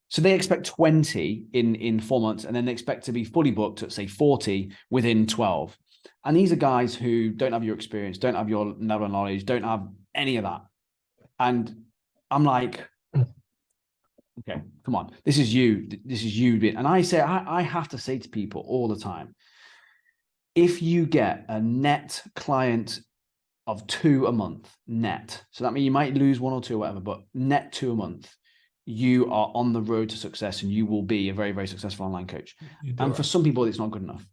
So they expect 20 in 4 months, and then they expect to be fully booked at, say, 40 within 12. And these are guys who don't have your experience, don't have your level of knowledge, don't have any of that. And I'm like, okay, come on. This is you. This is you. And I say, I have to say to people all the time, if you get a net client of 2 a month net, so that means you might lose 1 or 2 or whatever, but net 2 a month, you are on the road to success and you will be a very, very successful online coach. And for some people, it's not good enough.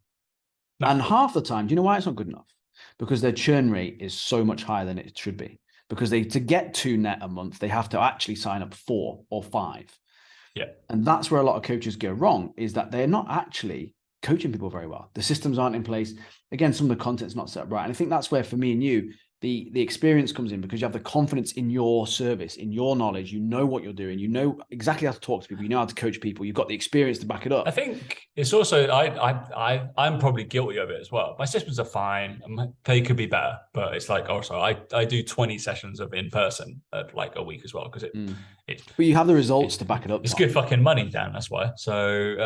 No. And half the time, do you know why it's not good enough? Because their churn rate is so much higher than it should be. Because to get 2 net a month, they have to actually sign up 4 or 5. Yeah. And that's where a lot of coaches go wrong, is that they're not actually coaching people very well. The systems aren't in place. Again, some of the content's not set up right. And I think that's where, for me and you, the experience comes in, because you have the confidence in your service, in your knowledge. You know what you're doing. You know exactly how to talk to people. You know how to coach people. You've got the experience to back it up. I think it's also, I'm probably guilty of it as well. My systems are fine. They could be better, but it's like, also I do 20 sessions of in person like a week as well, because but you have the results to back it up. It's good fucking money, Dan. That's why. So,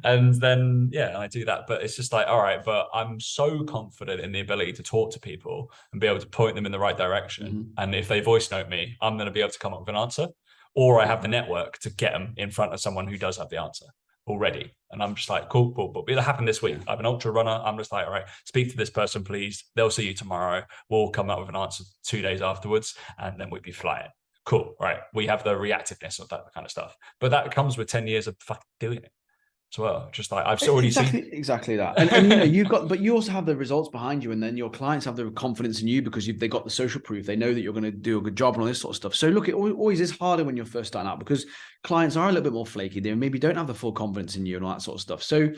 and then, I do that, but it's just like, all right, but I'm so confident in the ability to talk to people and be able to point them in the right direction. And if they voice note me, I'm going to be able to come up with an answer, or I have the network to get them in front of someone who does have the answer already. And I'm just like, cool. It'll happen this week. I'm an ultra runner. I'm just like, all right, speak to this person, please. They'll see you tomorrow. We'll come up with an answer 2 days afterwards, and then we'll be flying. Cool, right? We have the reactiveness of that kind of stuff, but that comes with 10 years of fucking doing it as well. Just like I've already seen exactly that, and you know, but you also have the results behind you, and then your clients have the confidence in you because they got the social proof. They know that you're going to do a good job and all this sort of stuff. So look, it always is harder when you're first starting out, because clients are a little bit more flaky. They maybe don't have the full confidence in you and all that sort of stuff. So when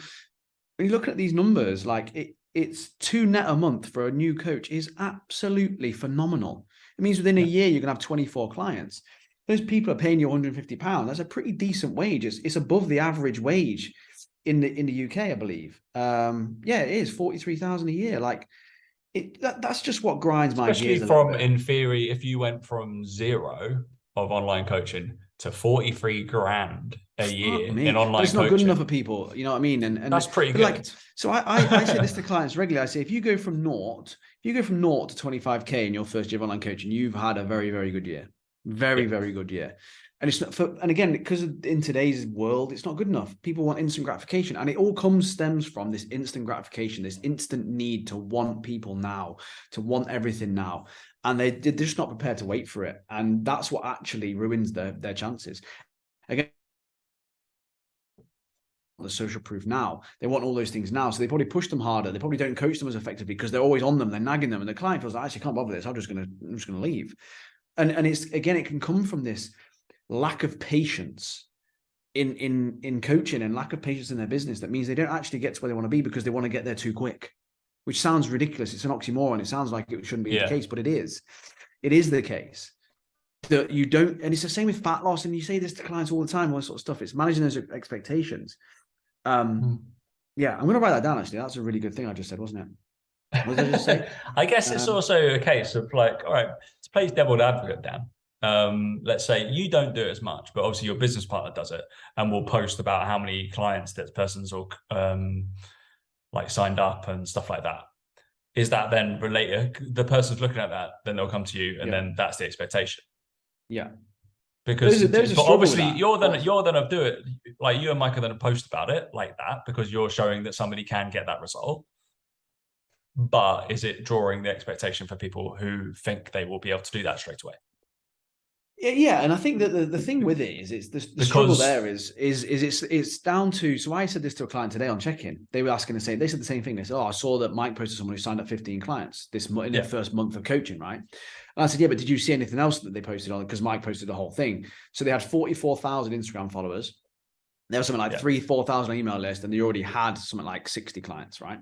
you look at these numbers, like it's 2 net a month for a new coach is absolutely phenomenal. It means within a year, you're going to have 24 clients. Those people are paying you £150. That's a pretty decent wage. It's above the average wage in the UK, I believe. It is 43,000 a year. Like that's just what grinds my gears. Especially in theory, if you went from 0 of online coaching to 43 grand a year in online coaching. It's not good enough for people. You know what I mean? And that's pretty good. Like, so I say this to clients regularly. I say, if you go from 0 to 25K in your first year of online coaching, you've had a very, very good year. Very, very good year. And it's not and again, because in today's world, it's not good enough. People want instant gratification, and it all stems from this instant gratification, this instant need to want people now, to want everything now. and they're just not prepared to wait for it. And that's what actually ruins their chances. Again, the social proof now. They want all those things now. So they probably push them harder. They probably don't coach them as effectively because they're always on them. They're nagging them. And the client feels like, actually, I can't bother this. I'm just going to leave. And it's, again, it can come from this lack of patience in coaching and lack of patience in their business. That means they don't actually get to where they want to be because they want to get there too quick, which sounds ridiculous. It's an oxymoron. It sounds like it shouldn't be the case, but it is. It is the case. That you don't, and it's the same with fat loss. And you say this to clients all the time, all this sort of stuff. It's managing those expectations. Yeah, I'm going to write that down. Actually, that's a really good thing I just said, wasn't it? What did I just say? I guess it's also a case of like, all right, to play devil's advocate, Dan. Let's say you don't do it as much, but obviously your business partner does it, and will post about how many clients that person's or like signed up and stuff like that. Is that then related? The person's looking at that, then they'll come to you, and then that's the expectation. Yeah. Because but obviously you're then do it like you and Mike are then post about it like that because you're showing that somebody can get that result. But is it drawing the expectation for people who think they will be able to do that straight away? Yeah, and I think that the thing with it is it's the struggle there is it's down to. So I said this to a client today on check-in. They were asking the same. They said the same thing. They said, "Oh, I saw that Mike posted someone who signed up 15 clients in their first month of coaching, right?" And I said, "Yeah, but did you see anything else that they posted on it? Because Mike posted the whole thing. So they had 44,000 Instagram followers. There was something like 4,000 email list, and they already had something like 60 clients, right?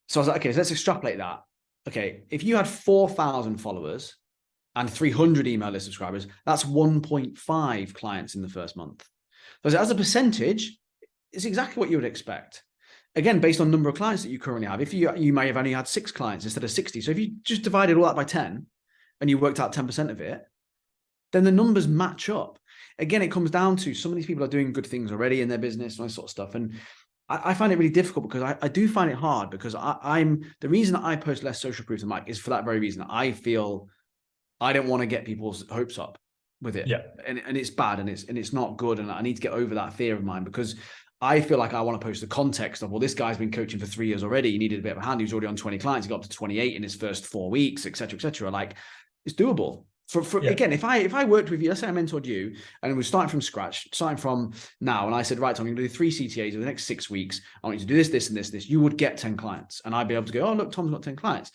So I was like, okay, so let's extrapolate that. Okay, if you had 4,000 followers and 300 email list subscribers, that's 1.5 clients in the first month. So as a percentage, it's exactly what you would expect. Again, based on number of clients that you currently have. If you may have only had 6 clients instead of 60. So if you just divided all that by 10 and you worked out 10% of it, then the numbers match up. Again, it comes down to some of these people are doing good things already in their business and all that sort of stuff. And I find it really difficult because I do find it hard because I'm the reason that I post less social proof than Mike is for that very reason. I feel I don't want to get people's hopes up with it. Yeah. And it's bad and it's not good. And I need to get over that fear of mine because I feel like I want to post the context of, well, this guy's been coaching for 3 years already. He needed a bit of a hand. He was already on 20 clients. He got up to 28 in his first 4 weeks, et cetera, et cetera. Like it's doable. Again, if I worked with you, let's say I mentored you and we're starting from scratch, starting from now, and I said, right, I'm going to do 3 CTAs over the next 6 weeks. I want you to do this, this, and this, you would get 10 clients. And I'd be able to go, oh, look, Tom's got 10 clients.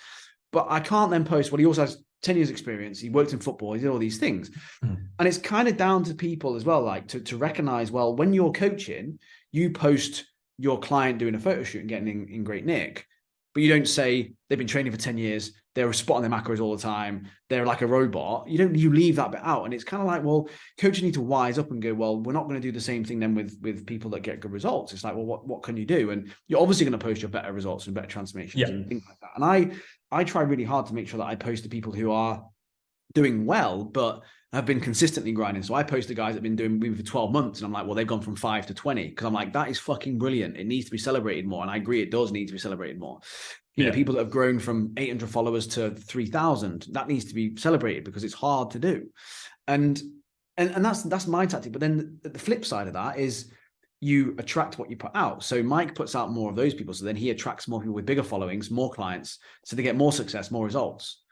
But I can't then post, well, he also has 10 years experience. He worked in football. He did all these things. And it's kind of down to people as well, like to recognize, well, when you're coaching, you post your client doing a photo shoot and getting in great nick, but you don't say they've been training for 10 years. They're spotting their macros all the time. They're like a robot. You leave that bit out. And it's kind of like, well, coaches need to wise up and go, well, we're not going to do the same thing then with people that get good results. It's like, well, what can you do? And you're obviously going to post your better results and better transformations and things like that. And I try really hard to make sure that I post to people who are doing well, but have been consistently grinding. So I post the guys that have been doing maybe for 12 months and I'm like, well, they've gone from 5 to 20 because I'm like, that is fucking brilliant. It needs to be celebrated more. And I agree, it does need to be celebrated more. You know, people that have grown from 800 followers to 3,000, that needs to be celebrated because it's hard to do. And that's my tactic. But then the flip side of that is you attract what you put out. So Mike puts out more of those people. So then he attracts more people with bigger followings, more clients. So they get more success, more results.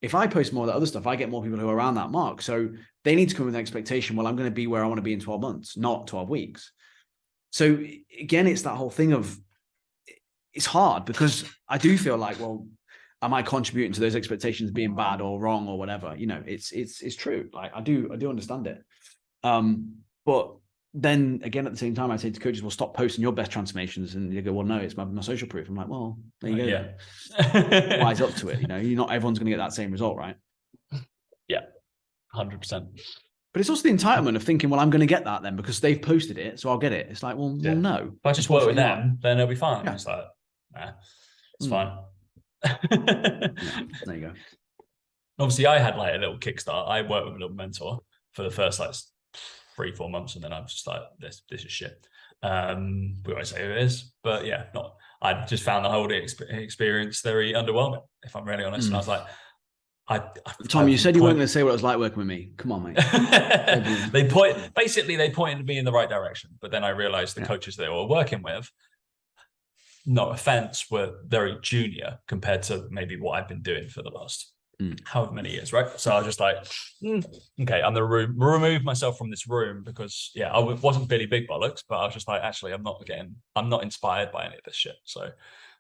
If I post more of that other stuff, I get more people who are around that mark. So they need to come with an expectation, well, I'm going to be where I want to be in 12 months, not 12 weeks. So again, it's that whole thing of, it's hard because I do feel like, well, am I contributing to those expectations being bad or wrong or whatever? You know, it's true. Like I do understand it. But then again, at the same time, I say to coaches, well, stop posting your best transformations. And you go, well, no, it's my social proof. I'm like, well, there you go. Yeah. Wise up to it. You know, not everyone's going to get that same result, right? Yeah, 100%. But it's also the entitlement of thinking, well, I'm going to get that then because they've posted it, so I'll get it. It's like, well, no. If I just work with them, then it'll be fine. Yeah. It's like, nah, it's fine. There you go. Obviously, I had like a little kickstart. I worked with a little mentor for the first like 3-4 months, and then I'm just like, this is shit. We won't say who it is, but yeah, I just found the whole experience very underwhelming, if I'm really honest. And I was like, Tom, you said you weren't going to say what it was like working with me. Come on, mate. They pointed me in the right direction, but then I realized the coaches they were working with, no offense, were very junior compared to maybe what I've been doing for the last however many years, right? So I was just like, okay, I'm gonna remove myself from this room because I wasn't Billy Big Bollocks, but I was just like, actually, I'm not inspired by any of this shit. So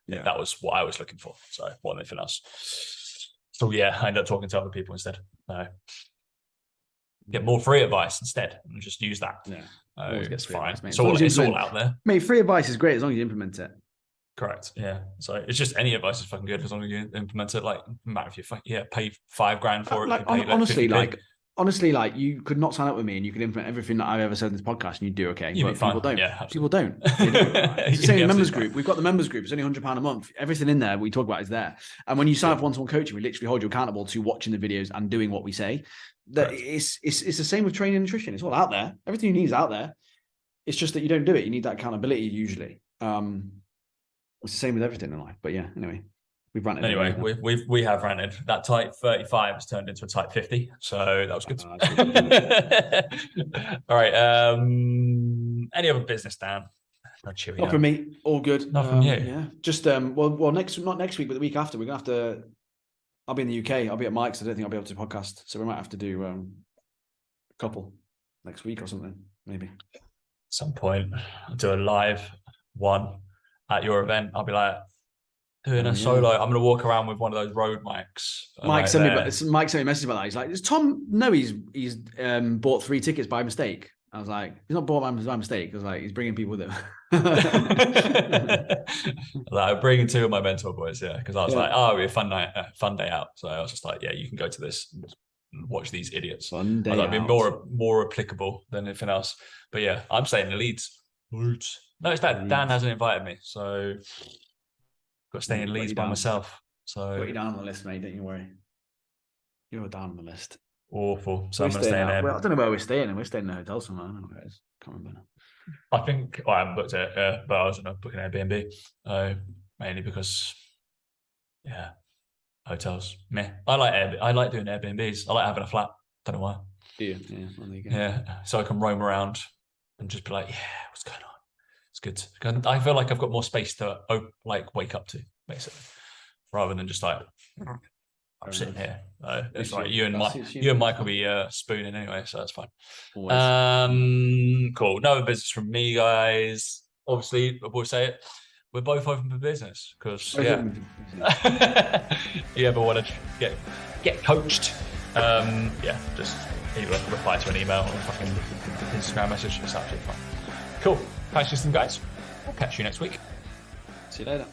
that was what I was looking for. So more than anything else. So I ended up talking to other people instead. Get more free advice instead and just use that. It's fine. It's all out there. Mate, free advice is great as long as you implement it. Correct. Yeah. So it's just any advice is fucking good as long as you implement it. Like, no matter if you pay $5,000 for it. Like, honestly, like you could not sign up with me and you could implement everything that I've ever said in this podcast and you'd do okay. You'd be fine. People don't. Yeah, people don't. It's the same in the members group. We've got the members group. It's only £100 a month. Everything in there we talk about is there. And when you sign up for one-to-one coaching, we literally hold you accountable to watching the videos and doing what we say. That it's the same with training and nutrition. It's all out there. Everything you need is out there. It's just that you don't do it. You need that accountability usually. It's the same with everything in life. But anyway, we've ranted. Anyway, we have ranted. That type 35 has turned into a type 50. So that was good. All right. Any other business, Dan? Not from me. All good. Not from you. Yeah. Just not next week, but the week after, we're gonna have to. I'll be in the UK. I'll be at Mike's. I don't think I'll be able to podcast, so we might have to do a couple next week or something, maybe. At some point, I'll do a live one at your event. I'll be like doing a solo. I'm going to walk around with one of those road mics. Mike sent me a message about that. He's like, "Does Tom know he's bought 3 tickets by mistake?" I was like, "He's not bought by mistake." I was like, "He's bringing people with him." Like, bringing 2 of my mentor boys, because I was like, "Oh, it'll be a fun night, fun day out." So I was just like, "Yeah, you can go to this and watch these idiots." Fun day I'd be more applicable than anything else. But I'm saying the Leeds. No, it's bad. Dan hasn't invited me, so got to stay in Leeds by myself. So put you down on the list, mate. Don't you worry. You're down on the list. Awful. So I'm going to stay in there. Well, I don't know where we're staying. We're staying in a hotel somewhere. I don't know where it is. Can't remember now. I think I haven't booked it, but I was going to book an Airbnb, mainly because, hotels. Meh. I like doing Airbnbs. I like having a flat. Don't know why. Do you? Yeah. Well, there you go. Yeah. So I can roam around and just be like, what's going on? It's good. I feel like I've got more space to wake up to, basically, rather than just like I'm sitting here. It's like you and Mike will be spooning anyway, so that's fine. Cool. No business from me, guys. Obviously, we'll say it. We're both open for business because you ever want to get coached? Just either reply to an email or a fucking Instagram message. It's absolutely fine. Cool. Thanks for listening, guys. We'll catch you next week. See you later.